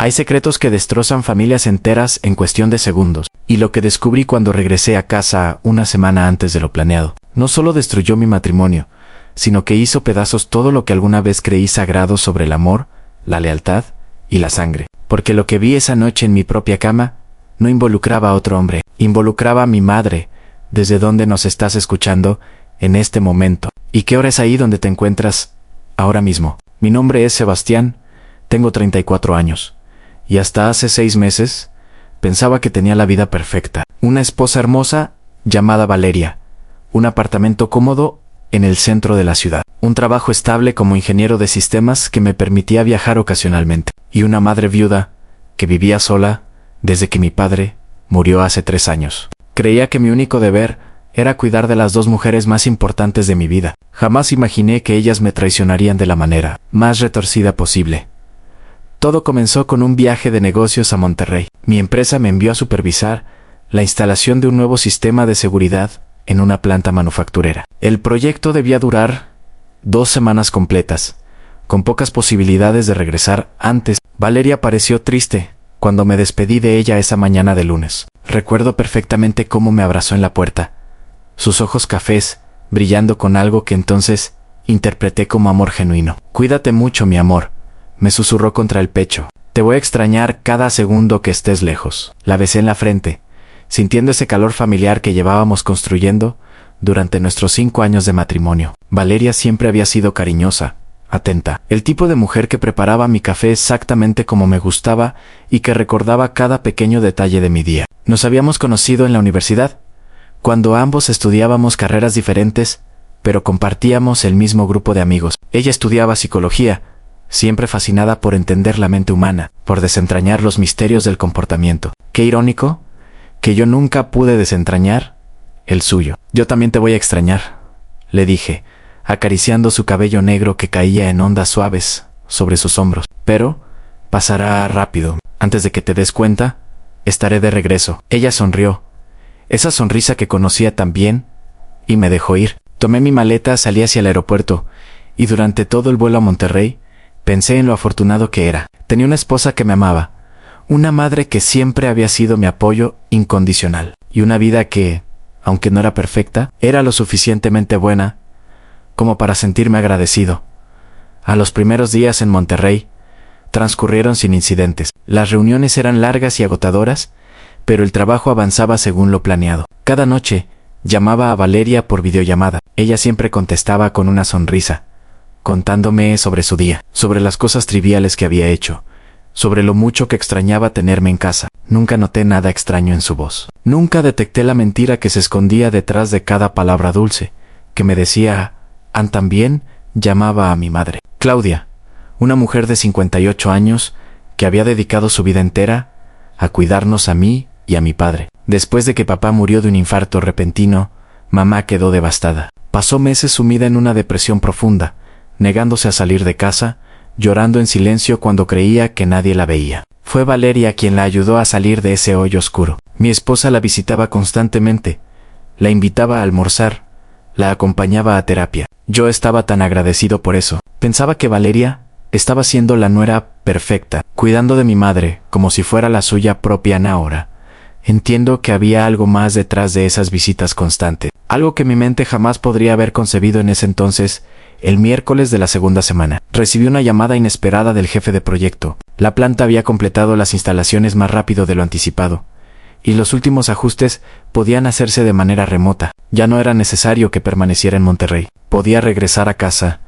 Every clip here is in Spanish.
Hay secretos que destrozan familias enteras en cuestión de segundos, y lo que descubrí cuando regresé a casa una semana antes de lo planeado, no solo destruyó mi matrimonio, sino que hizo pedazos todo lo que alguna vez creí sagrado sobre el amor, la lealtad y la sangre. Porque lo que vi esa noche en mi propia cama no involucraba a otro hombre, involucraba a mi madre, desde donde nos estás escuchando en este momento. ¿Y qué hora es ahí donde te encuentras ahora mismo? Mi nombre es Sebastián, tengo 34 años. Y hasta hace 6 meses, pensaba que tenía la vida perfecta. Una esposa hermosa llamada Valeria, un apartamento cómodo en el centro de la ciudad, un trabajo estable como ingeniero de sistemas que me permitía viajar ocasionalmente, y una madre viuda que vivía sola desde que mi padre murió hace 3 años. Creía que mi único deber era cuidar de las 2 mujeres más importantes de mi vida. Jamás imaginé que ellas me traicionarían de la manera más retorcida posible. Todo comenzó con un viaje de negocios a Monterrey. Mi empresa me envió a supervisar la instalación de un nuevo sistema de seguridad en una planta manufacturera. El proyecto debía durar 2 semanas completas, con pocas posibilidades de regresar antes. Valeria pareció triste cuando me despedí de ella esa mañana de lunes. Recuerdo perfectamente cómo me abrazó en la puerta, sus ojos cafés brillando con algo que entonces interpreté como amor genuino. «Cuídate mucho, mi amor», me susurró contra el pecho. «Te voy a extrañar cada segundo que estés lejos». La besé en la frente, sintiendo ese calor familiar que llevábamos construyendo durante nuestros 5 años de matrimonio. Valeria siempre había sido cariñosa, atenta, el tipo de mujer que preparaba mi café exactamente como me gustaba y que recordaba cada pequeño detalle de mi día. Nos habíamos conocido en la universidad, cuando ambos estudiábamos carreras diferentes, pero compartíamos el mismo grupo de amigos. Ella estudiaba psicología, siempre fascinada por entender la mente humana, por desentrañar los misterios del comportamiento. Qué irónico que yo nunca pude desentrañar el suyo. «Yo también te voy a extrañar», le dije, acariciando su cabello negro que caía en ondas suaves sobre sus hombros. «Pero pasará rápido. Antes de que te des cuenta, estaré de regreso». Ella sonrió, esa sonrisa que conocía tan bien, y me dejó ir. Tomé mi maleta, salí hacia el aeropuerto, y durante todo el vuelo a Monterrey, pensé en lo afortunado que era. Tenía una esposa que me amaba, una madre que siempre había sido mi apoyo incondicional, y una vida que, aunque no era perfecta, era lo suficientemente buena como para sentirme agradecido. A los primeros días en Monterrey transcurrieron sin incidentes. Las reuniones eran largas y agotadoras, pero el trabajo avanzaba según lo planeado. Cada noche llamaba a Valeria por videollamada. Ella siempre contestaba con una sonrisa, contándome sobre su día, sobre las cosas triviales que había hecho, sobre lo mucho que extrañaba tenerme en casa. Nunca noté nada extraño en su voz. Nunca detecté la mentira que se escondía detrás de cada palabra dulce, que me decía. También llamaba a mi madre, Claudia, una mujer de 58 años que había dedicado su vida entera a cuidarnos a mí y a mi padre. Después de que papá murió de un infarto repentino, mamá quedó devastada. Pasó meses sumida en una depresión profunda, negándose a salir de casa, llorando en silencio cuando creía que nadie la veía. Fue Valeria quien la ayudó a salir de ese hoyo oscuro. Mi esposa la visitaba constantemente, la invitaba a almorzar, la acompañaba a terapia. Yo estaba tan agradecido por eso. Pensaba que Valeria estaba siendo la nuera perfecta, cuidando de mi madre como si fuera la suya propia ahora. Entiendo que había algo más detrás de esas visitas constantes, algo que mi mente jamás podría haber concebido en ese entonces. El miércoles de la segunda semana, recibí una llamada inesperada del jefe de proyecto. La planta había completado las instalaciones más rápido de lo anticipado, y los últimos ajustes podían hacerse de manera remota. Ya no era necesario que permaneciera en Monterrey. Podía regresar a casa.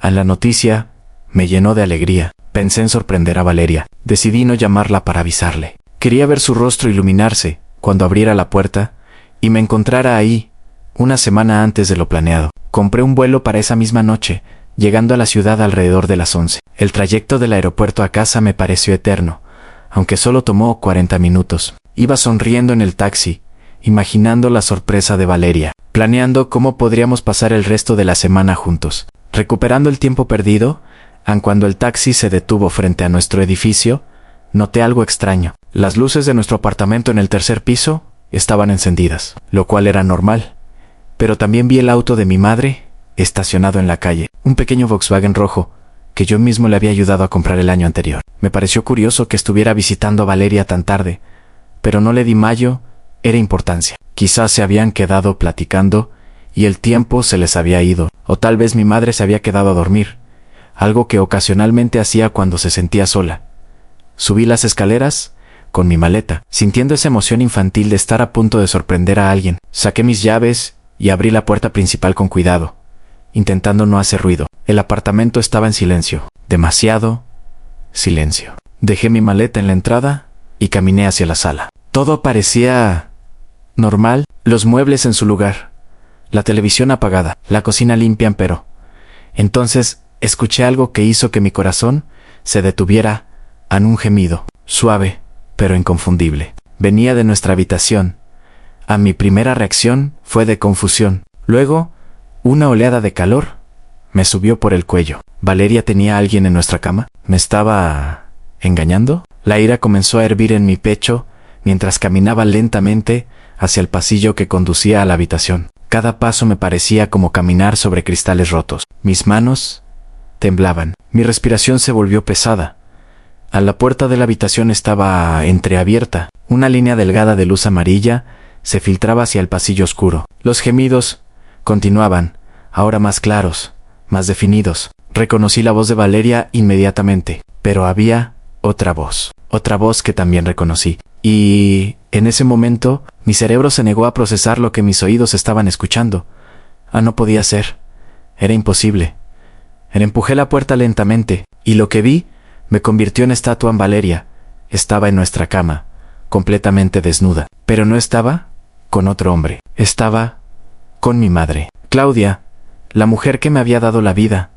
A la noticia me llenó de alegría. Pensé en sorprender a Valeria. Decidí no llamarla para avisarle. Quería ver su rostro iluminarse cuando abriera la puerta y me encontrara ahí, una semana antes de lo planeado. Compré un vuelo para esa misma noche, llegando a la ciudad alrededor de las 11. El trayecto del aeropuerto a casa me pareció eterno, aunque solo tomó 40 minutos. Iba sonriendo en el taxi, imaginando la sorpresa de Valeria, planeando cómo podríamos pasar el resto de la semana juntos. Recuperando el tiempo perdido, aun cuando el taxi se detuvo frente a nuestro edificio, noté algo extraño. Las luces de nuestro apartamento en el 3er piso estaban encendidas, lo cual era normal. Pero también vi el auto de mi madre estacionado en la calle, un pequeño Volkswagen rojo, que yo mismo le había ayudado a comprar el año anterior. Me pareció curioso que estuviera visitando a Valeria tan tarde, pero no le di mayor importancia. Quizás se habían quedado platicando y el tiempo se les había ido, o tal vez mi madre se había quedado a dormir, algo que ocasionalmente hacía cuando se sentía sola. Subí las escaleras con mi maleta, sintiendo esa emoción infantil de estar a punto de sorprender a alguien. Saqué mis llaves y abrí la puerta principal con cuidado, intentando no hacer ruido. El apartamento estaba en silencio, demasiado silencio. Dejé mi maleta en la entrada y caminé hacia la sala. Todo parecía normal, los muebles en su lugar, la televisión apagada, la cocina limpia, pero entonces escuché algo que hizo que mi corazón se detuviera en un gemido, suave, pero inconfundible. Venía de nuestra habitación. A mi primera reacción fue de confusión. Luego, una oleada de calor me subió por el cuello. ¿Valeria tenía a alguien en nuestra cama? ¿Me estaba engañando? La ira comenzó a hervir en mi pecho mientras caminaba lentamente hacia el pasillo que conducía a la habitación. Cada paso me parecía como caminar sobre cristales rotos. Mis manos temblaban. Mi respiración se volvió pesada. A la puerta de la habitación estaba entreabierta. Una línea delgada de luz amarilla se filtraba hacia el pasillo oscuro. Los gemidos continuaban, ahora más claros, más definidos. Reconocí la voz de Valeria inmediatamente, pero había otra voz que también reconocí. Y en ese momento mi cerebro se negó a procesar lo que mis oídos estaban escuchando. No podía ser. Era imposible. Empujé la puerta lentamente, y lo que vi me convirtió en estatua en Valeria. Estaba en nuestra cama, completamente desnuda. Pero no estaba con otro hombre. Estaba con mi madre. Claudia, la mujer que me había dado la vida,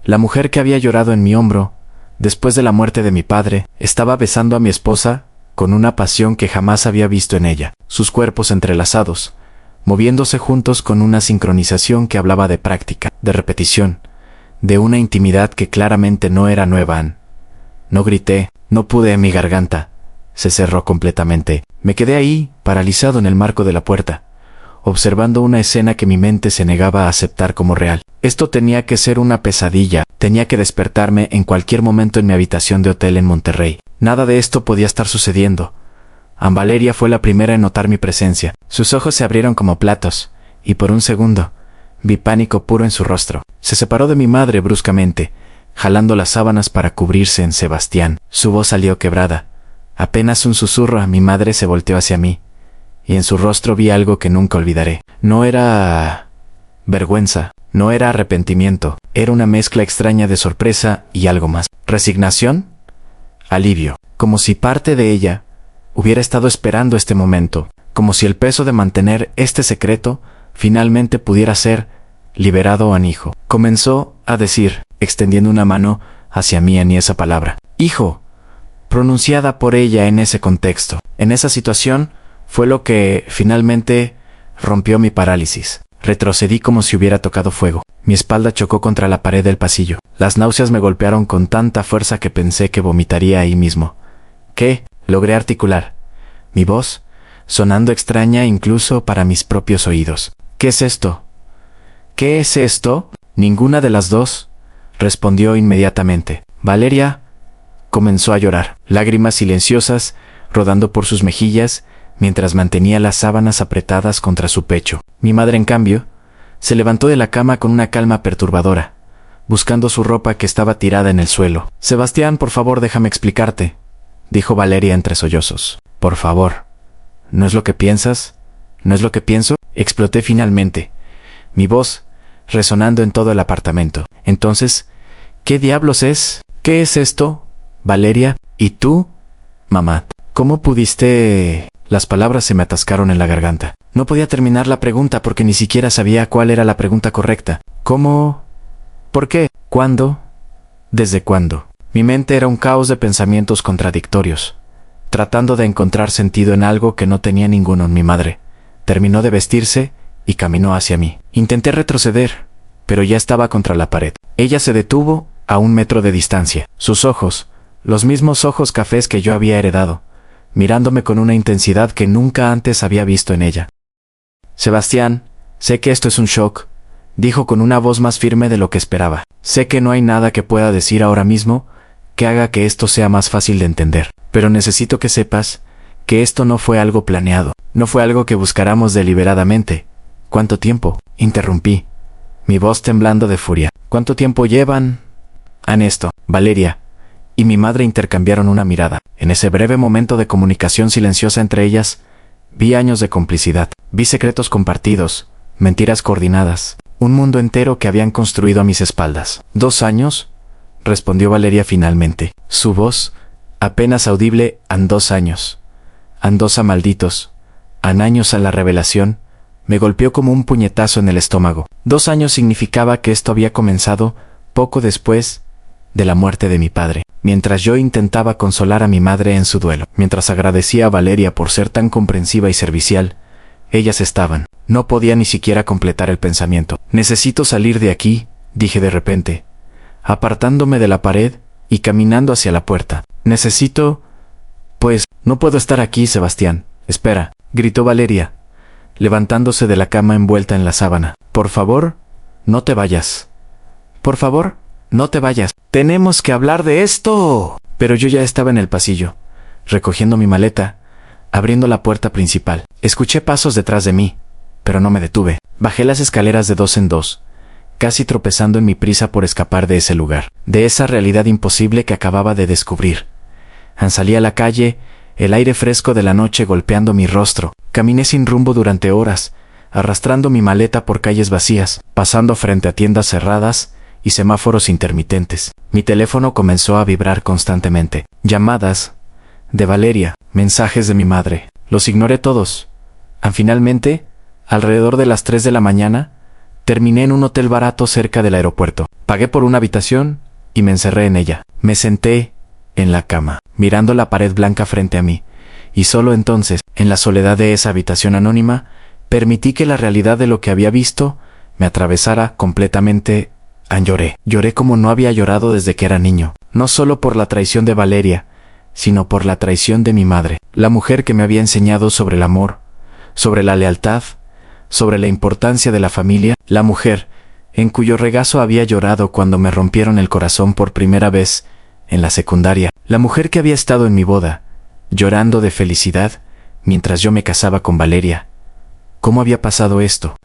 la mujer que había llorado en mi hombro después de la muerte de mi padre, estaba besando a mi esposa con una pasión que jamás había visto en ella. Sus cuerpos entrelazados, moviéndose juntos con una sincronización que hablaba de práctica, de repetición, de una intimidad que claramente no era nueva. No grité, no pude, mi garganta se cerró completamente. Me quedé ahí, paralizado en el marco de la puerta, observando una escena que mi mente se negaba a aceptar como real. Esto tenía que ser una pesadilla, tenía que despertarme en cualquier momento en mi habitación de hotel en Monterrey. Nada de esto podía estar sucediendo. Valeria fue la primera en notar mi presencia. Sus ojos se abrieron como platos, y por un segundo vi pánico puro en su rostro. Se separó de mi madre bruscamente, jalando las sábanas para cubrirse en Sebastián. Su voz salió quebrada. Apenas un susurro, mi madre se volteó hacia mí, y en su rostro vi algo que nunca olvidaré. No era vergüenza, no era arrepentimiento, era una mezcla extraña de sorpresa y algo más. ¿Resignación? Alivio, como si parte de ella hubiera estado esperando este momento, como si el peso de mantener este secreto finalmente pudiera ser liberado. Hijo, comenzó a decir, extendiendo una mano hacia mí en esa palabra. Hijo, pronunciada por ella en ese contexto, en esa situación, fue lo que finalmente rompió mi parálisis. Retrocedí como si hubiera tocado fuego. Mi espalda chocó contra la pared del pasillo. Las náuseas me golpearon con tanta fuerza que pensé que vomitaría ahí mismo. ¿Qué? Logré articular. Mi voz, sonando extraña incluso para mis propios oídos. ¿Qué es esto? ¿Qué es esto? Ninguna de las dos respondió inmediatamente. Valeria comenzó a llorar, lágrimas silenciosas rodando por sus mejillas mientras mantenía las sábanas apretadas contra su pecho. Mi madre, en cambio, se levantó de la cama con una calma perturbadora, buscando su ropa que estaba tirada en el suelo. Sebastián, por favor, déjame explicarte, dijo Valeria entre sollozos. Por favor. ¿No es lo que piensas? ¿No es lo que pienso? Exploté finalmente, mi voz resonando en todo el apartamento. Entonces, ¿qué diablos es? ¿Qué es esto, Valeria? ¿Y tú, mamá? ¿Cómo pudiste...? Las palabras se me atascaron en la garganta. No podía terminar la pregunta porque ni siquiera sabía cuál era la pregunta correcta. ¿Cómo? ¿Por qué? ¿Cuándo? ¿Desde cuándo? Mi mente era un caos de pensamientos contradictorios, tratando de encontrar sentido en algo que no tenía ninguno. Mi madre terminó de vestirse y caminó hacia mí. Intenté retroceder, pero ya estaba contra la pared. Ella se detuvo a 1 metro de distancia. Sus ojos, los mismos ojos cafés que yo había heredado, mirándome con una intensidad que nunca antes había visto en ella. Sebastián, sé que esto es un shock, dijo con una voz más firme de lo que esperaba. Sé que no hay nada que pueda decir ahora mismo que haga que esto sea más fácil de entender, pero necesito que sepas que esto no fue algo planeado, no fue algo que buscáramos deliberadamente. ¿Cuánto tiempo?, interrumpí, mi voz temblando de furia. ¿Cuánto tiempo llevan en esto? Valeria y mi madre intercambiaron una mirada. En ese breve momento de comunicación silenciosa entre ellas, vi años de complicidad, vi secretos compartidos, mentiras coordinadas, un mundo entero que habían construido a mis espaldas. ¿2 años?, respondió Valeria finalmente. Su voz, apenas audible, «Han 2 años. Han 2 a malditos. Han años a la revelación», me golpeó como un puñetazo en el estómago. 2 años significaba que esto había comenzado poco después de la muerte de mi padre. Mientras yo intentaba consolar a mi madre en su duelo, mientras agradecía a Valeria por ser tan comprensiva y servicial, ellas estaban. No podía ni siquiera completar el pensamiento. «Necesito salir de aquí», dije de repente, apartándome de la pared y caminando hacia la puerta. Pues, no puedo estar aquí, Sebastián. Espera, gritó Valeria, levantándose de la cama envuelta en la sábana. Por favor, no te vayas. Por favor, no te vayas. Tenemos que hablar de esto. Pero yo ya estaba en el pasillo, recogiendo mi maleta, abriendo la puerta principal. Escuché pasos detrás de mí, pero no me detuve. Bajé las escaleras de 2 en 2, casi tropezando en mi prisa por escapar de ese lugar, de esa realidad imposible que acababa de descubrir. Salí a la calle, el aire fresco de la noche golpeando mi rostro. Caminé sin rumbo durante horas, arrastrando mi maleta por calles vacías, pasando frente a tiendas cerradas y semáforos intermitentes. Mi teléfono comenzó a vibrar constantemente. Llamadas de Valeria, mensajes de mi madre. Los ignoré todos. Finalmente, alrededor de las 3 de la mañana, terminé en un hotel barato cerca del aeropuerto. Pagué por una habitación y me encerré en ella. Me senté en la cama, mirando la pared blanca frente a mí, y solo entonces, en la soledad de esa habitación anónima, permití que la realidad de lo que había visto me atravesara completamente. Lloré. Lloré como no había llorado desde que era niño, no solo por la traición de Valeria, sino por la traición de mi madre, la mujer que me había enseñado sobre el amor, sobre la lealtad, sobre la importancia de la familia, la mujer en cuyo regazo había llorado cuando me rompieron el corazón por primera vez en la secundaria, la mujer que había estado en mi boda, llorando de felicidad mientras yo me casaba con Valeria. ¿Cómo había pasado esto?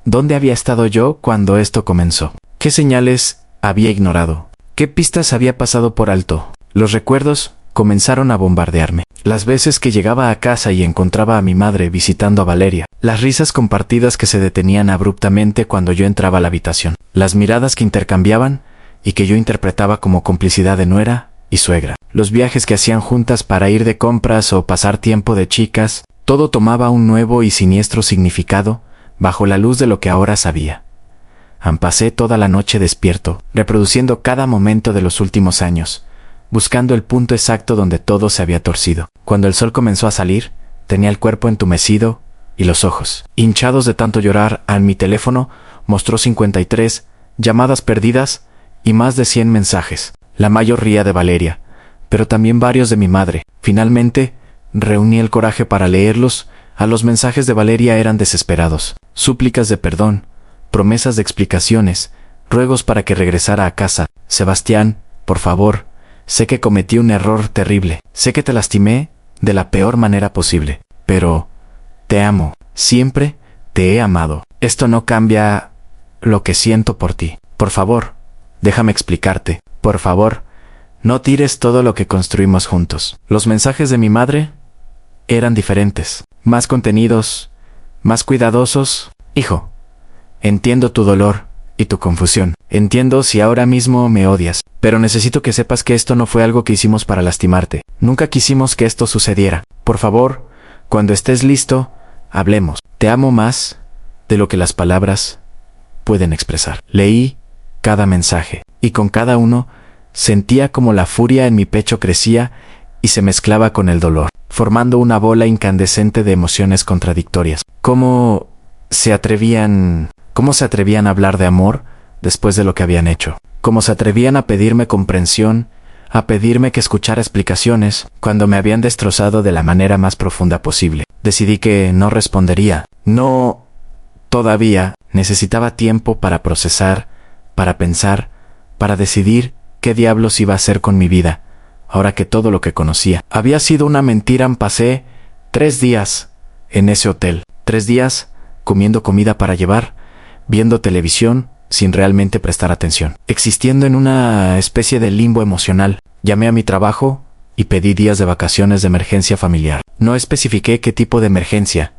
¿Dónde había estado yo cuando esto comenzó? ¿Qué señales había ignorado? ¿Qué pistas había pasado por alto? Los recuerdos comenzaron a bombardearme. Las veces que llegaba a casa y encontraba a mi madre visitando a Valeria, las risas compartidas que se detenían abruptamente cuando yo entraba a la habitación, las miradas que intercambiaban y que yo interpretaba como complicidad de nuera y suegra, los viajes que hacían juntas para ir de compras o pasar tiempo de chicas, todo tomaba un nuevo y siniestro significado bajo la luz de lo que ahora sabía. Pasé toda la noche despierto, reproduciendo cada momento de los últimos años, buscando el punto exacto donde todo se había torcido. Cuando el sol comenzó a salir, tenía el cuerpo entumecido y los ojos hinchados de tanto llorar. Mi teléfono mostró 53 llamadas perdidas y más de 100 mensajes. La mayoría de Valeria, pero también varios de mi madre. Finalmente, reuní el coraje para leerlos. Los mensajes de Valeria eran desesperados, súplicas de perdón, promesas de explicaciones, ruegos para que regresara a casa. Sebastián, por favor, sé que cometí un error terrible, sé que te lastimé de la peor manera posible, pero te amo, siempre te he amado. Esto no cambia lo que siento por ti. Por favor, déjame explicarte. Por favor, no tires todo lo que construimos juntos. Los mensajes de mi madre eran diferentes, más contenidos, más cuidadosos. Hijo, entiendo tu dolor y tu confusión. Entiendo si ahora mismo me odias, pero necesito que sepas que esto no fue algo que hicimos para lastimarte. Nunca quisimos que esto sucediera. Por favor, cuando estés listo, hablemos. Te amo más de lo que las palabras pueden expresar. Leí cada mensaje, y con cada uno sentía como la furia en mi pecho crecía y se mezclaba con el dolor, formando una bola incandescente de emociones contradictorias. ¿Cómo se atrevían a hablar de amor después de lo que habían hecho? ¿Cómo se atrevían a pedirme comprensión, a pedirme que escuchara explicaciones cuando me habían destrozado de la manera más profunda posible? Decidí que no respondería. No, todavía necesitaba tiempo para procesar para pensar, para decidir qué diablos iba a hacer con mi vida, ahora que todo lo que conocía había sido una mentira. Pasé 3 días en ese hotel, 3 días comiendo comida para llevar, viendo televisión sin realmente prestar atención, existiendo en una especie de limbo emocional. Llamé a mi trabajo y pedí días de vacaciones de emergencia familiar. No especifiqué qué tipo de emergencia,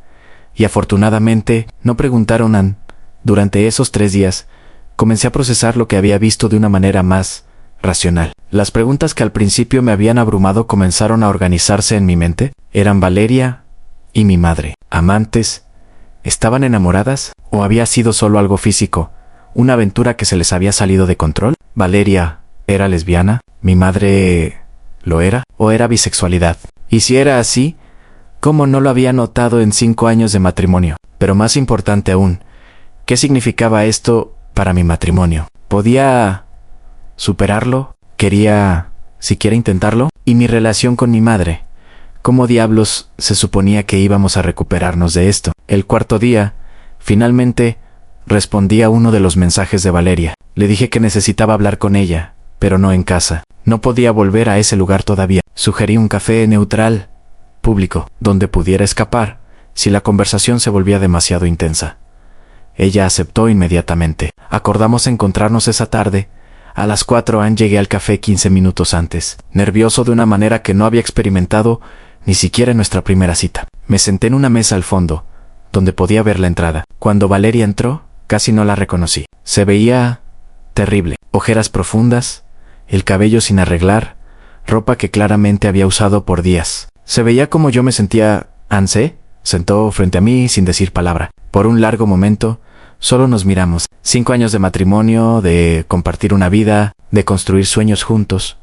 y afortunadamente no preguntaron. Durante esos 3 días, comencé a procesar lo que había visto de una manera más racional. Las preguntas que al principio me habían abrumado comenzaron a organizarse en mi mente. ¿Eran Valeria y mi madre amantes? ¿Estaban enamoradas? ¿O había sido solo algo físico? ¿Una aventura que se les había salido de control? ¿Valeria era lesbiana? ¿Mi madre lo era? ¿O era bisexualidad? Y si era así, ¿cómo no lo había notado en 5 años de matrimonio? Pero más importante aún, ¿qué significaba esto para mi matrimonio? ¿Podía superarlo? ¿Quería siquiera intentarlo? ¿Y mi relación con mi madre? ¿Cómo diablos se suponía que íbamos a recuperarnos de esto? El 4.º día, finalmente, respondí a uno de los mensajes de Valeria. Le dije que necesitaba hablar con ella, pero no en casa. No podía volver a ese lugar todavía. Sugerí un café neutral, público, donde pudiera escapar si la conversación se volvía demasiado intensa. Ella aceptó inmediatamente. Acordamos encontrarnos esa tarde. A las 4 AM llegué al café 15 minutos antes, nervioso de una manera que no había experimentado ni siquiera en nuestra primera cita. Me senté en una mesa al fondo, donde podía ver la entrada. Cuando Valeria entró, casi no la reconocí. Se veía terrible. Ojeras profundas, el cabello sin arreglar, ropa que claramente había usado por días. Se veía como yo me sentía. Anne se sentó frente a mí sin decir palabra. Por un largo momento, solo nos miramos. 5 años de matrimonio, de compartir una vida, de construir sueños juntos.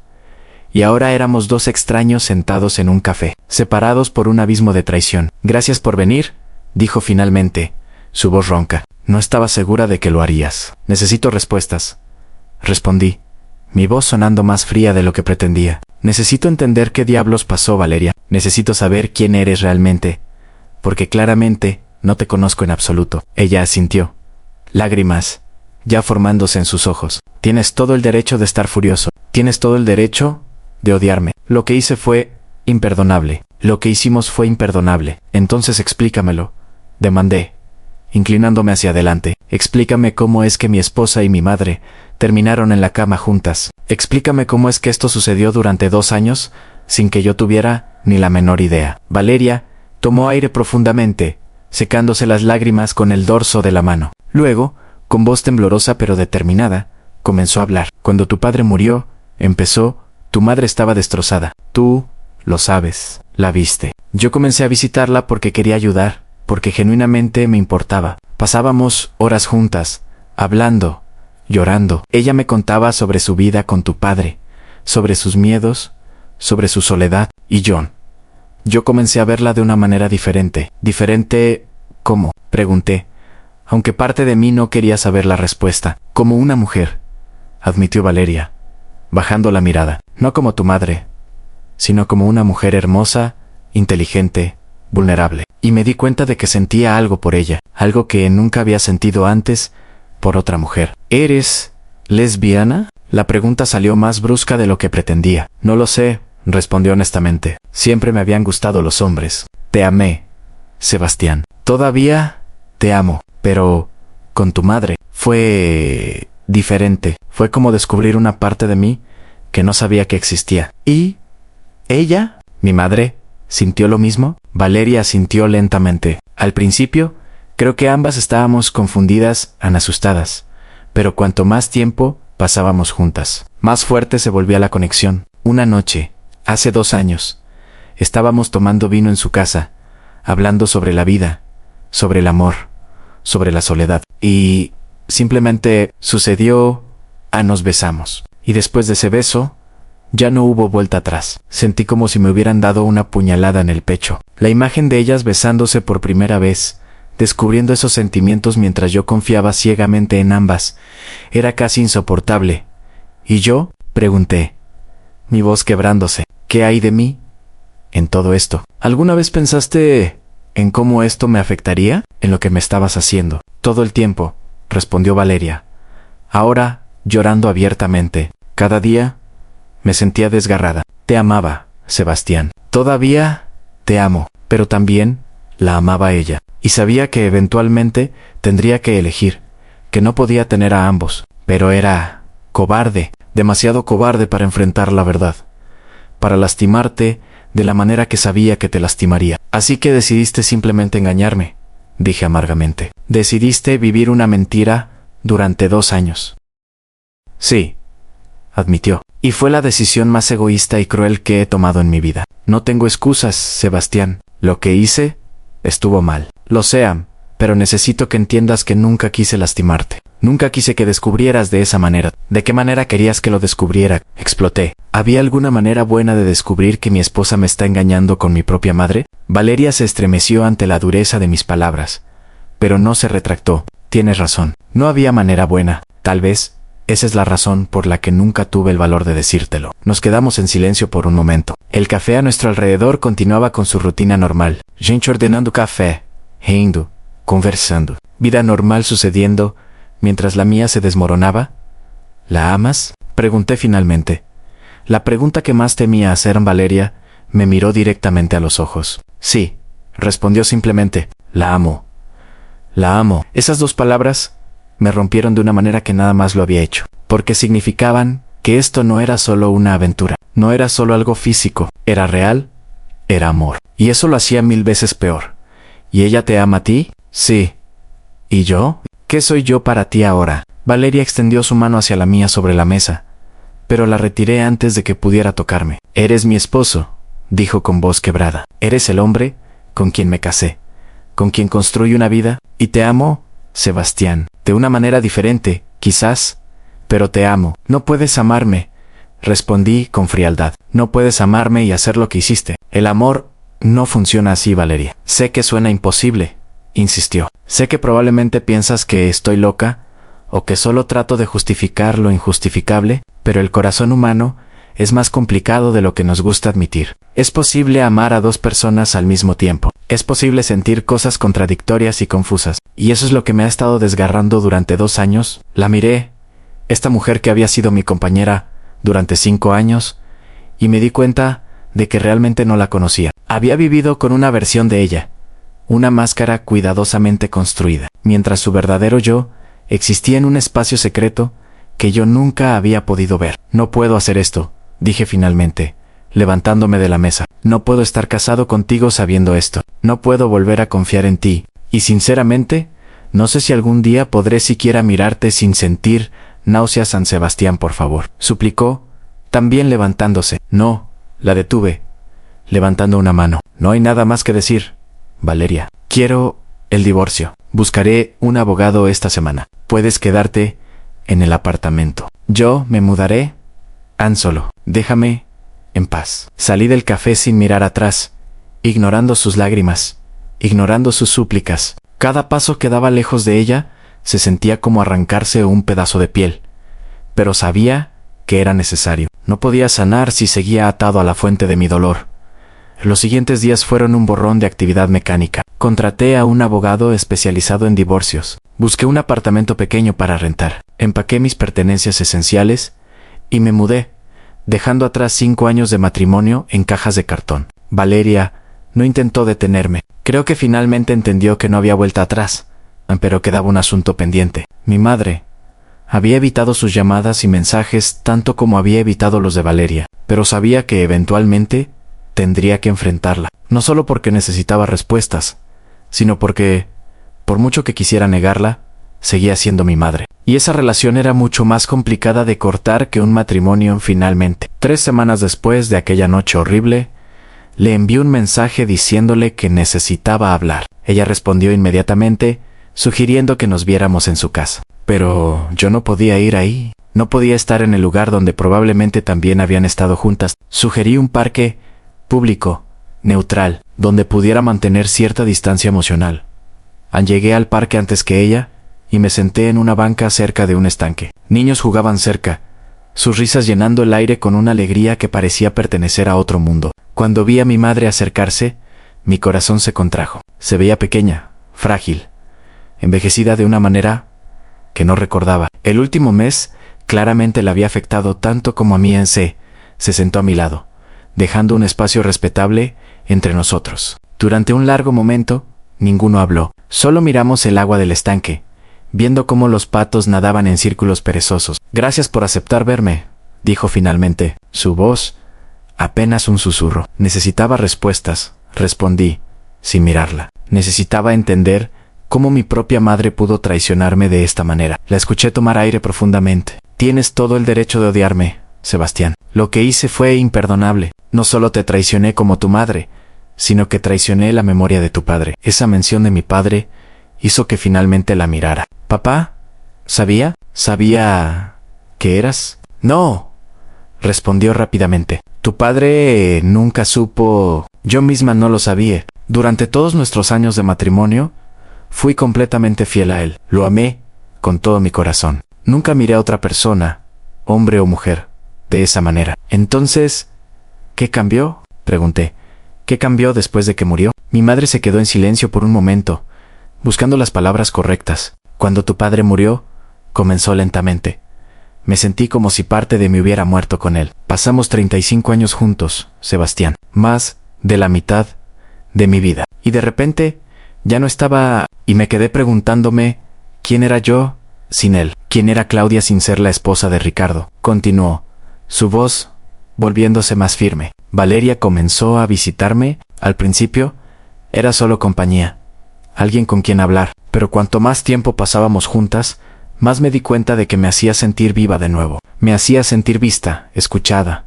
Y ahora éramos 2 extraños sentados en un café, separados por un abismo de traición. «Gracias por venir», dijo finalmente, su voz ronca. «No estaba segura de que lo harías. Necesito respuestas», respondí, mi voz sonando más fría de lo que pretendía. «Necesito entender qué diablos pasó, Valeria. Necesito saber quién eres realmente, porque claramente no te conozco en absoluto». Ella asintió, lágrimas ya formándose en sus ojos. «Tienes todo el derecho de estar furioso. Tienes todo el derecho de odiarme. Lo que hice fue imperdonable. Lo que hicimos fue imperdonable. Entonces explícamelo», demandé, inclinándome hacia adelante. «Explícame cómo es que mi esposa y mi madre terminaron en la cama juntas. Explícame cómo es que esto sucedió durante 2 años sin que yo tuviera ni la menor idea». Valeria tomó aire profundamente, secándose las lágrimas con el dorso de la mano. Luego, con voz temblorosa pero determinada, comenzó a hablar. «Cuando tu padre murió», empezó, «tu madre estaba destrozada. Tú lo sabes. La viste. Yo comencé a visitarla porque quería ayudar, porque genuinamente me importaba. Pasábamos horas juntas, hablando, llorando. Ella me contaba sobre su vida con tu padre, sobre sus miedos, sobre su soledad. Y yo comencé a verla de una manera diferente». «¿Diferente cómo?», pregunté, aunque parte de mí no quería saber la respuesta. «Como una mujer», admitió Valeria, bajando la mirada. «No como tu madre, sino como una mujer hermosa, inteligente, vulnerable». Y me di cuenta de que sentía algo por ella, algo que nunca había sentido antes por otra mujer. «¿Eres lesbiana?». La pregunta salió más brusca de lo que pretendía. «No lo sé», respondió honestamente. «Siempre me habían gustado los hombres. Te amé, Sebastián. Todavía te amo, pero con tu madre fue diferente. Fue como descubrir una parte de mí que no sabía que existía». «¿Y ella?». «Mi madre sintió lo mismo». Valeria asintió lentamente. «Al principio, creo que ambas estábamos confundidas, asustadas, pero cuanto más tiempo pasábamos juntas, más fuerte se volvía la conexión. Una noche, hace 2 años, estábamos tomando vino en su casa, hablando sobre la vida, sobre el amor, sobre la soledad. Y simplemente sucedió. Nos besamos. Y después de ese beso, ya no hubo vuelta atrás. Sentí como si me hubieran dado una puñalada en el pecho. La imagen de ellas besándose por primera vez, descubriendo esos sentimientos mientras yo confiaba ciegamente en ambas, era casi insoportable. «¿Y yo?», pregunté, mi voz quebrándose. «¿Qué hay de mí en todo esto? ¿Alguna vez pensaste en cómo esto me afectaría? En lo que me estabas haciendo». «Todo el tiempo», respondió Valeria. «Ahora llorando abiertamente. Cada día me sentía desgarrada. Te amaba, Sebastián. Todavía te amo, pero también la amaba a ella. Y sabía que eventualmente tendría que elegir, que no podía tener a ambos. Pero era cobarde, demasiado cobarde para enfrentar la verdad, para lastimarte de la manera que sabía que te lastimaría. Así que decidiste simplemente engañarme, dije amargamente. Decidiste vivir una mentira durante 2 años. Sí, admitió. Y fue la decisión más egoísta y cruel que he tomado en mi vida. No tengo excusas, Sebastián. Lo que hice estuvo mal. Lo sé, pero necesito que entiendas que nunca quise lastimarte. Nunca quise que descubrieras de esa manera. ¿De qué manera querías que lo descubriera? Exploté. ¿Había alguna manera buena de descubrir que mi esposa me está engañando con mi propia madre? Valeria se estremeció ante la dureza de mis palabras, pero no se retractó. Tienes razón. No había manera buena. Tal vez esa es la razón por la que nunca tuve el valor de decírtelo. Nos quedamos en silencio por un momento. El café a nuestro alrededor continuaba con su rutina normal. Gente ordenando café, rindo, conversando. Vida normal sucediendo mientras la mía se desmoronaba. ¿La amas? Pregunté finalmente. La pregunta que más temía hacer Valeria me miró directamente a los ojos. Sí, respondió simplemente. La amo. La amo. Esas 2 palabras me rompieron de una manera que nada más lo había hecho, porque significaban que esto no era solo una aventura, no era solo algo físico, era real, era amor. Y eso lo hacía 1000 veces peor. ¿Y ella te ama a ti? Sí. ¿Y yo? ¿Qué soy yo para ti ahora? Valeria extendió su mano hacia la mía sobre la mesa, pero la retiré antes de que pudiera tocarme. Eres mi esposo, dijo con voz quebrada. Eres el hombre con quien me casé, con quien construí una vida, y te amo, Sebastián. De una manera diferente, quizás, pero te amo. No puedes amarme, respondí con frialdad. No puedes amarme y hacer lo que hiciste. El amor no funciona así, Valeria. Sé que suena imposible, insistió. Sé que probablemente piensas que estoy loca, o que solo trato de justificar lo injustificable, pero el corazón humano es más complicado de lo que nos gusta admitir. Es posible amar a 2 personas al mismo tiempo. Es posible sentir cosas contradictorias y confusas. Y eso es lo que me ha estado desgarrando durante 2 años. La miré, esta mujer que había sido mi compañera durante 5 años, y me di cuenta de que realmente no la conocía. Había vivido con una versión de ella, una máscara cuidadosamente construida, mientras su verdadero yo existía en un espacio secreto que yo nunca había podido ver. No puedo hacer esto, dije finalmente, levantándome de la mesa. No puedo estar casado contigo sabiendo esto. No puedo volver a confiar en ti. Y sinceramente, no sé si algún día podré siquiera mirarte sin sentir náuseas. San Sebastián, por favor, suplicó, también levantándose. No, la detuve, levantando una mano. No hay nada más que decir, Valeria. Quiero el divorcio. Buscaré un abogado esta semana. Puedes quedarte en el apartamento. Yo me mudaré, Han Solo. Déjame en paz. Salí del café sin mirar atrás, ignorando sus lágrimas, ignorando sus súplicas. Cada paso que daba lejos de ella se sentía como arrancarse un pedazo de piel, pero sabía que era necesario. No podía sanar si seguía atado a la fuente de mi dolor. Los siguientes días fueron un borrón de actividad mecánica. Contraté a un abogado especializado en divorcios. Busqué un apartamento pequeño para rentar. Empaqué mis pertenencias esenciales y me mudé, dejando atrás 5 años de matrimonio en cajas de cartón. Valeria no intentó detenerme. Creo que finalmente entendió que no había vuelta atrás, pero quedaba un asunto pendiente. Mi madre había evitado sus llamadas y mensajes tanto como había evitado los de Valeria, pero sabía que eventualmente tendría que enfrentarla. No solo porque necesitaba respuestas, sino porque, por mucho que quisiera negarla, seguía siendo mi madre. Y esa relación era mucho más complicada de cortar que un matrimonio finalmente. 3 semanas después de aquella noche horrible, le envié un mensaje diciéndole que necesitaba hablar. Ella respondió inmediatamente, sugiriendo que nos viéramos en su casa. Pero yo no podía ir ahí. No podía estar en el lugar donde probablemente también habían estado juntas. Sugerí un parque público, neutral, donde pudiera mantener cierta distancia emocional. Llegué al parque antes que ella y me senté en una banca cerca de un estanque. Niños jugaban cerca, sus risas llenando el aire con una alegría que parecía pertenecer a otro mundo. Cuando vi a mi madre acercarse, mi corazón se contrajo. Se veía pequeña, frágil, envejecida de una manera que no recordaba. El último mes claramente la había afectado tanto como a mí en C. Se sentó a mi lado, dejando un espacio respetable entre nosotros. Durante un largo momento, ninguno habló. Solo miramos el agua del estanque, viendo cómo los patos nadaban en círculos perezosos. «Gracias por aceptar verme», dijo finalmente. Su voz, apenas un susurro. Necesitaba respuestas, respondí, sin mirarla. Necesitaba entender cómo mi propia madre pudo traicionarme de esta manera. La escuché tomar aire profundamente. «Tienes todo el derecho de odiarme, Sebastián. Lo que hice fue imperdonable. No solo te traicioné como tu madre, sino que traicioné la memoria de tu padre». Esa mención de mi padre hizo que finalmente la mirara. «¿Papá? ¿Sabía? ¿Sabía que eras?» «No», respondió rápidamente. «Tu padre nunca supo...». «Yo misma no lo sabía. Durante todos nuestros años de matrimonio, fui completamente fiel a él. Lo amé con todo mi corazón. Nunca miré a otra persona, hombre o mujer, de esa manera». «Entonces, ¿qué cambió?», pregunté. «¿Qué cambió después de que murió?». Mi madre se quedó en silencio por un momento, buscando las palabras correctas. «Cuando tu padre murió», comenzó lentamente, «me sentí como si parte de mí hubiera muerto con él. Pasamos 35 años juntos, Sebastián, más de la mitad de mi vida. Y de repente, ya no estaba, y me quedé preguntándome, ¿quién era yo sin él? ¿Quién era Claudia sin ser la esposa de Ricardo?». Continuó, su voz volviéndose más firme. «Valeria comenzó a visitarme. Al principio, era solo compañía, alguien con quien hablar, pero cuanto más tiempo pasábamos juntas, más me di cuenta de que me hacía sentir viva de nuevo. Me hacía sentir vista, escuchada,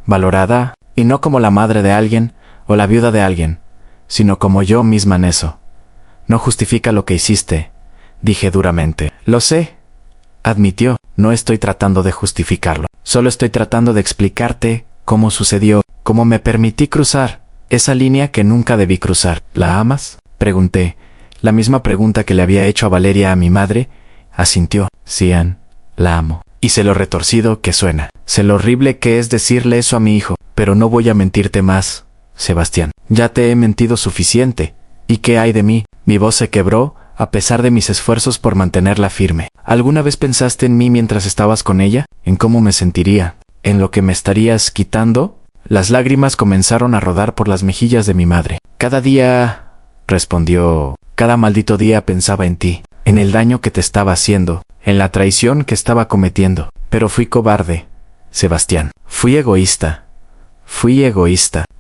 valorada, y no como la madre de alguien o la viuda de alguien, sino como yo misma en eso». «No justifica lo que hiciste», dije duramente. «Lo sé», admitió. «No estoy tratando de justificarlo. Solo estoy tratando de explicarte cómo sucedió, cómo me permití cruzar esa línea que nunca debí cruzar». «¿La amas?», pregunté. La misma pregunta que le había hecho a Valeria a mi madre. Asintió. «Sí, Ann, la amo. Y sé lo retorcido que suena. Sé lo horrible que es decirle eso a mi hijo. Pero no voy a mentirte más, Sebastián. Ya te he mentido suficiente. ¿Y qué hay de mí?». Mi voz se quebró, a pesar de mis esfuerzos por mantenerla firme. «¿Alguna vez pensaste en mí mientras estabas con ella? ¿En cómo me sentiría? ¿En lo que me estarías quitando?». Las lágrimas comenzaron a rodar por las mejillas de mi madre. «Cada día», respondió, «cada maldito día pensaba en ti, en el daño que te estaba haciendo, en la traición que estaba cometiendo. Pero fui cobarde, Sebastián. Fui egoísta,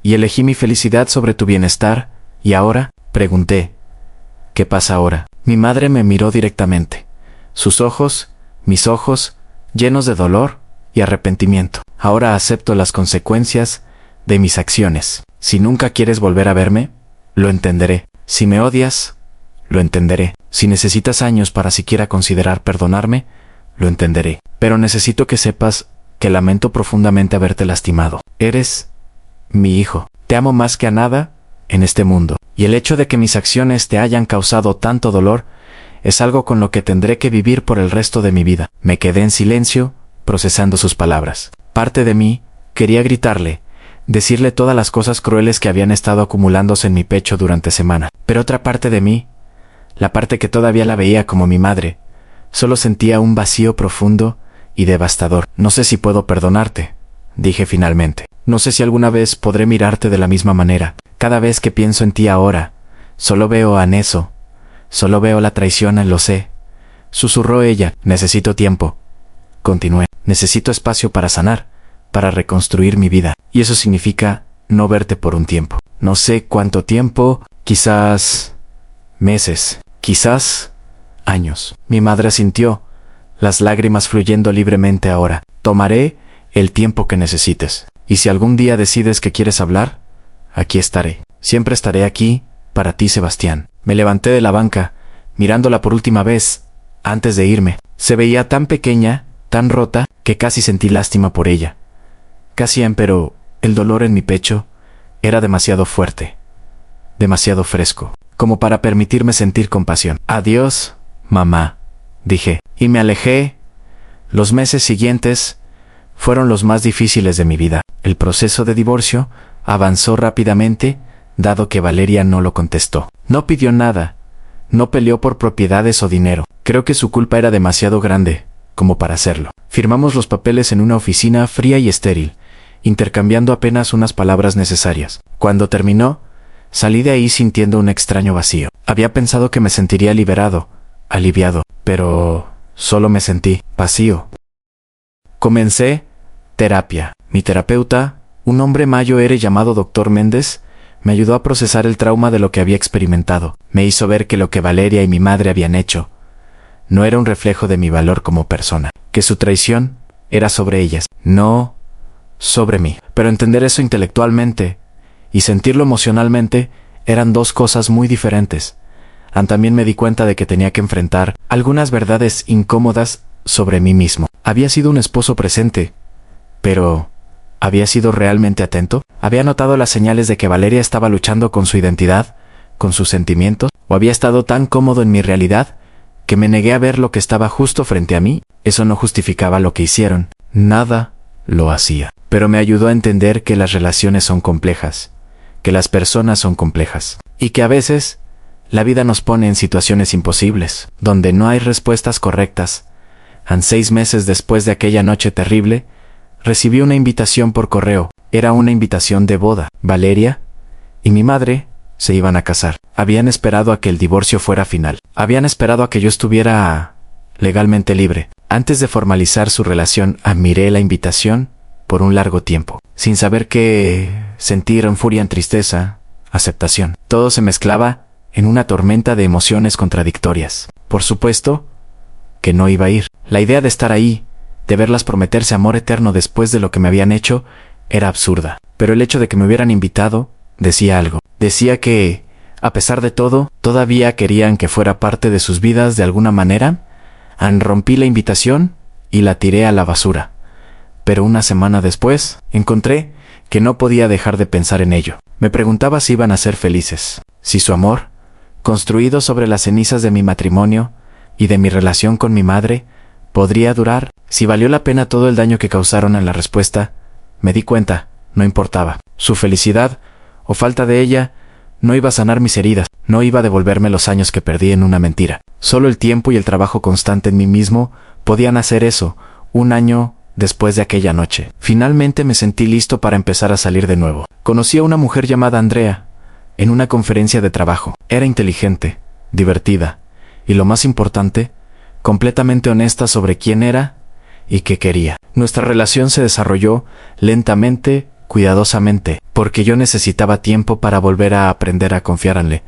y elegí mi felicidad sobre tu bienestar. ¿Y ahora?», pregunté. «¿Qué pasa ahora?». Mi madre me miró directamente. Sus ojos, mis ojos, llenos de dolor y arrepentimiento. «Ahora acepto las consecuencias de mis acciones. Si nunca quieres volver a verme, lo entenderé. Si me odias, lo entenderé. Si necesitas años para siquiera considerar perdonarme, lo entenderé. Pero necesito que sepas que lamento profundamente haberte lastimado. Eres mi hijo. Te amo más que a nada en este mundo. Y el hecho de que mis acciones te hayan causado tanto dolor es algo con lo que tendré que vivir por el resto de mi vida». Me quedé en silencio, procesando sus palabras. Parte de mí quería gritarle, decirle todas las cosas crueles que habían estado acumulándose en mi pecho durante semana. Pero otra parte de mí, la parte que todavía la veía como mi madre, solo sentía un vacío profundo y devastador. «No sé si puedo perdonarte», dije finalmente. «No sé si alguna vez podré mirarte de la misma manera. Cada vez que pienso en ti ahora, solo veo a Neso, solo veo la traición, lo sé», susurró ella. «Necesito tiempo», continué. «Necesito espacio para sanar, para reconstruir mi vida. Y eso significa no verte por un tiempo. No sé cuánto tiempo, quizás meses, quizás años». Mi madre asintió, las lágrimas fluyendo libremente ahora. «Tomaré el tiempo que necesites. Y si algún día decides que quieres hablar, aquí estaré. Siempre estaré aquí para ti, Sebastián». Me levanté de la banca, mirándola por última vez, antes de irme. Se veía tan pequeña, tan rota, que casi sentí lástima por ella. Pero el dolor en mi pecho era demasiado fuerte, demasiado fresco, como para permitirme sentir compasión. «Adiós, mamá», dije, y me alejé. Los meses siguientes fueron los más difíciles de mi vida. El proceso de divorcio avanzó rápidamente, dado que Valeria no lo contestó. No pidió nada, no peleó por propiedades o dinero. Creo que su culpa era demasiado grande, como para hacerlo. Firmamos los papeles en una oficina fría y estéril, intercambiando apenas unas palabras necesarias. Cuando terminó, salí de ahí sintiendo un extraño vacío. Había pensado que me sentiría liberado, aliviado, pero solo me sentí vacío. Comencé terapia. Mi terapeuta, un hombre mayor llamado Dr. Méndez, me ayudó a procesar el trauma de lo que había experimentado. Me hizo ver que lo que Valeria y mi madre habían hecho no era un reflejo de mi valor como persona, que su traición era sobre ellas, no sobre mí. Pero entender eso intelectualmente y sentirlo emocionalmente eran dos cosas muy diferentes. También me di cuenta de que tenía que enfrentar algunas verdades incómodas sobre mí mismo. Había sido un esposo presente, pero ¿había sido realmente atento? ¿Había notado las señales de que Valeria estaba luchando con su identidad, con sus sentimientos? ¿O había estado tan cómodo en mi realidad que me negué a ver lo que estaba justo frente a mí? Eso no justificaba lo que hicieron. Nada lo hacía. Pero me ayudó a entender que las relaciones son complejas, que las personas son complejas, y que a veces la vida nos pone en situaciones imposibles, donde no hay respuestas correctas. 6 meses después de aquella noche terrible, recibí una invitación por correo. Era una invitación de boda. Valeria y mi madre se iban a casar. Habían esperado a que el divorcio fuera final. Habían esperado a que yo estuviera legalmente libre. Antes de formalizar su relación, admiré la invitación por un largo tiempo, sin saber qué sentir, en furia, en tristeza, aceptación. Todo se mezclaba en una tormenta de emociones contradictorias. Por supuesto que no iba a ir. La idea de estar ahí, de verlas prometerse amor eterno después de lo que me habían hecho, era absurda. Pero el hecho de que me hubieran invitado decía algo. Decía que, a pesar de todo, todavía querían que fuera parte de sus vidas de alguna manera. Rompí la invitación y la tiré a la basura. Pero una semana después, encontré que no podía dejar de pensar en ello. Me preguntaba si iban a ser felices, si su amor, construido sobre las cenizas de mi matrimonio y de mi relación con mi madre, podría durar, si valió la pena todo el daño que causaron. En la respuesta, me di cuenta, no importaba. Su felicidad, o falta de ella, no iba a sanar mis heridas, no iba a devolverme los años que perdí en una mentira. Solo el tiempo y el trabajo constante en mí mismo podían hacer eso. 1 año después de aquella noche, finalmente me sentí listo para empezar a salir de nuevo. Conocí a una mujer llamada Andrea en una conferencia de trabajo. Era inteligente, divertida y, lo más importante, completamente honesta sobre quién era y qué quería. Nuestra relación se desarrolló lentamente, cuidadosamente, porque yo necesitaba tiempo para volver a aprender a confiarle.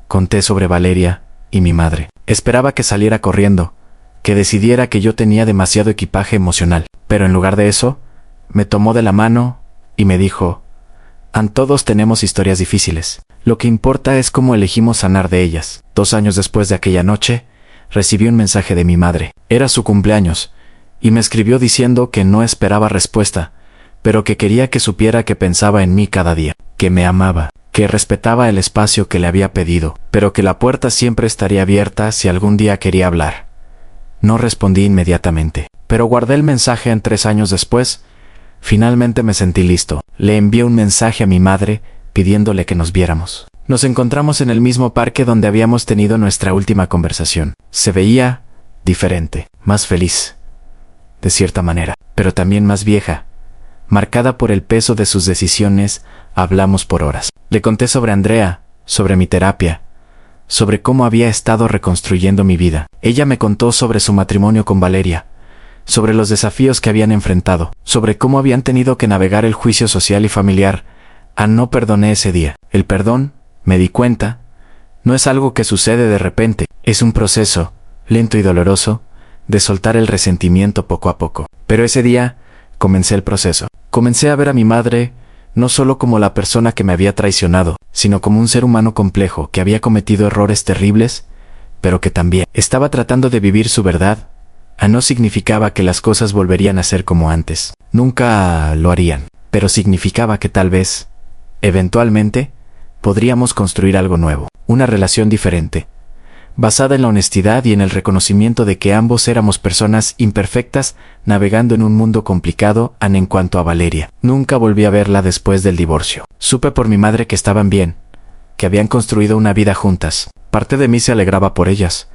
Conté sobre Valeria y mi madre. Esperaba que saliera corriendo, que decidiera que yo tenía demasiado equipaje emocional. Pero en lugar de eso, me tomó de la mano y me dijo: todos tenemos historias difíciles. Lo que importa es cómo elegimos sanar de ellas. 2 años después de aquella noche, recibí un mensaje de mi madre. Era su cumpleaños, y me escribió diciendo que no esperaba respuesta, pero que quería que supiera que pensaba en mí cada día, que me amaba, que respetaba el espacio que le había pedido, pero que la puerta siempre estaría abierta si algún día quería hablar. No respondí inmediatamente, pero guardé el mensaje. 3 años después, finalmente me sentí listo. Le envié un mensaje a mi madre pidiéndole que nos viéramos. Nos encontramos en el mismo parque donde habíamos tenido nuestra última conversación. Se veía diferente, más feliz, de cierta manera, pero también más vieja, marcada por el peso de sus decisiones. Hablamos por horas. Le conté sobre Andrea, sobre mi terapia, sobre cómo había estado reconstruyendo mi vida. Ella me contó sobre su matrimonio con Valeria, sobre los desafíos que habían enfrentado, sobre cómo habían tenido que navegar el juicio social y familiar. No perdoné ese día. El perdón, me di cuenta, no es algo que sucede de repente. Es un proceso, lento y doloroso, de soltar el resentimiento poco a poco. Pero ese día, comencé el proceso. Comencé a ver a mi madre no solo como la persona que me había traicionado, sino como un ser humano complejo que había cometido errores terribles, pero que también estaba tratando de vivir su verdad. No significaba que las cosas volverían a ser como antes. Nunca lo harían, pero significaba que tal vez, eventualmente, podríamos construir algo nuevo, una relación diferente, basada en la honestidad y en el reconocimiento de que ambos éramos personas imperfectas navegando en un mundo complicado. En cuanto a Valeria, nunca volví a verla después del divorcio. Supe por mi madre que estaban bien, que habían construido una vida juntas. Parte de mí se alegraba por ellas.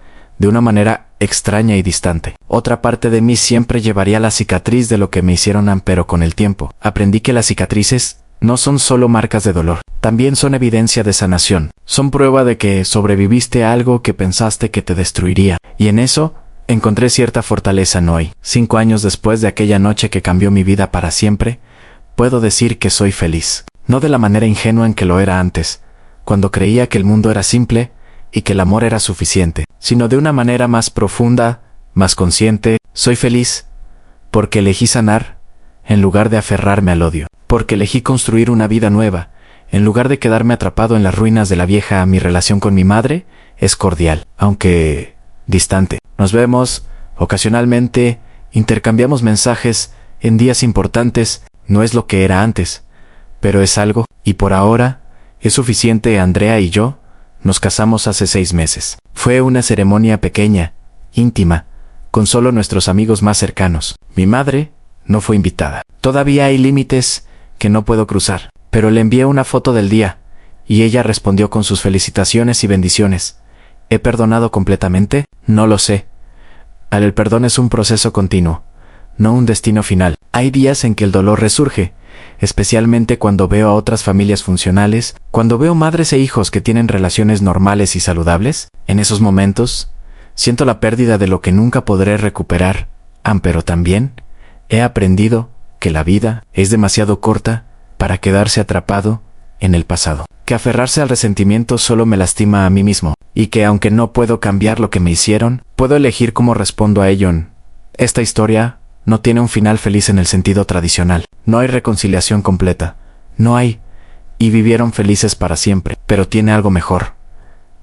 de una manera extraña y distante. Otra parte de mí siempre llevaría la cicatriz de lo que me hicieron, pero con el tiempo aprendí que las cicatrices no son solo marcas de dolor, también son evidencia de sanación. Son prueba de que sobreviviste a algo que pensaste que te destruiría. Y en eso encontré cierta fortaleza en hoy. 5 años después de aquella noche que cambió mi vida para siempre, puedo decir que soy feliz. No de la manera ingenua en que lo era antes, cuando creía que el mundo era simple y que el amor era suficiente, sino de una manera más profunda, más consciente. Soy feliz porque elegí sanar en lugar de aferrarme al odio, porque elegí construir una vida nueva, en lugar de quedarme atrapado en las ruinas de la vieja. Mi relación con mi madre es cordial, aunque distante. Nos vemos ocasionalmente, intercambiamos mensajes en días importantes. No es lo que era antes, pero es algo, y por ahora es suficiente. Andrea y yo nos casamos hace 6 meses. Fue una ceremonia pequeña, íntima, con solo nuestros amigos más cercanos. Mi madre no fue invitada. Todavía hay límites que no puedo cruzar, pero le envié una foto del día, y ella respondió con sus felicitaciones y bendiciones. ¿He perdonado completamente? No lo sé. El perdón es un proceso continuo, no un destino final. Hay días en que el dolor resurge, especialmente cuando veo a otras familias funcionales, cuando veo madres e hijos que tienen relaciones normales y saludables. En esos momentos, siento la pérdida de lo que nunca podré recuperar, pero también he aprendido que la vida es demasiado corta para quedarse atrapado en el pasado, que aferrarse al resentimiento solo me lastima a mí mismo, y que aunque no puedo cambiar lo que me hicieron, puedo elegir cómo respondo a ello. Esta historia no tiene un final feliz en el sentido tradicional. No hay reconciliación completa. No hay. Y vivieron felices para siempre. Pero tiene algo mejor.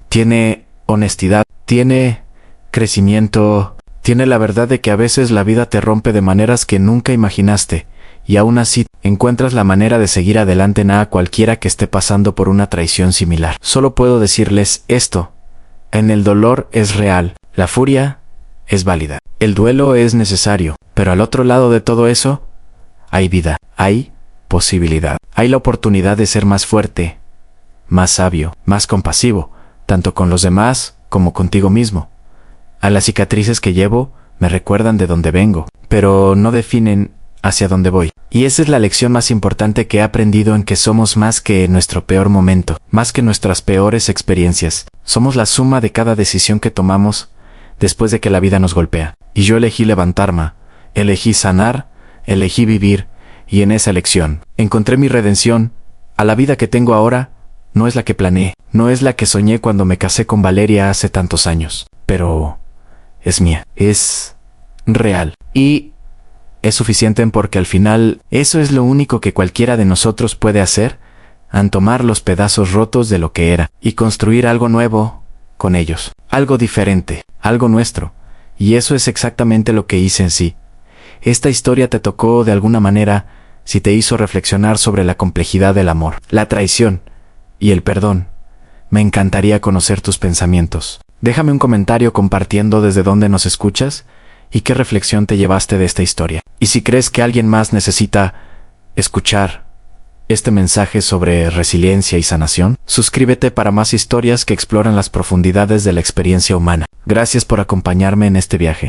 Tiene honestidad. Tiene crecimiento. Tiene la verdad de que a veces la vida te rompe de maneras que nunca imaginaste. Y aún así, encuentras la manera de seguir adelante a cualquiera que esté pasando por una traición similar. Solo puedo decirles esto. En el dolor es real. La furia es válida. El duelo es necesario. Pero al otro lado de todo eso, hay vida, hay posibilidad. Hay la oportunidad de ser más fuerte, más sabio, más compasivo, tanto con los demás como contigo mismo. A las cicatrices que llevo me recuerdan de dónde vengo, pero no definen hacia dónde voy. Y esa es la lección más importante que he aprendido, en que somos más que nuestro peor momento, más que nuestras peores experiencias. Somos la suma de cada decisión que tomamos después de que la vida nos golpea. Y yo elegí levantarme. Elegí sanar, elegí vivir, y en esa elección encontré mi redención. A la vida que tengo ahora no es la que planeé, no es la que soñé cuando me casé con Valeria hace tantos años, pero es mía, es real, y es suficiente, porque al final eso es lo único que cualquiera de nosotros puede hacer, tomar los pedazos rotos de lo que era y construir algo nuevo con ellos, algo diferente, algo nuestro, y eso es exactamente lo que hice en sí. Esta historia te tocó de alguna manera, si te hizo reflexionar sobre la complejidad del amor, la traición y el perdón. Me encantaría conocer tus pensamientos. Déjame un comentario compartiendo desde dónde nos escuchas y qué reflexión te llevaste de esta historia. Y si crees que alguien más necesita escuchar este mensaje sobre resiliencia y sanación, suscríbete para más historias que exploran las profundidades de la experiencia humana. Gracias por acompañarme en este viaje.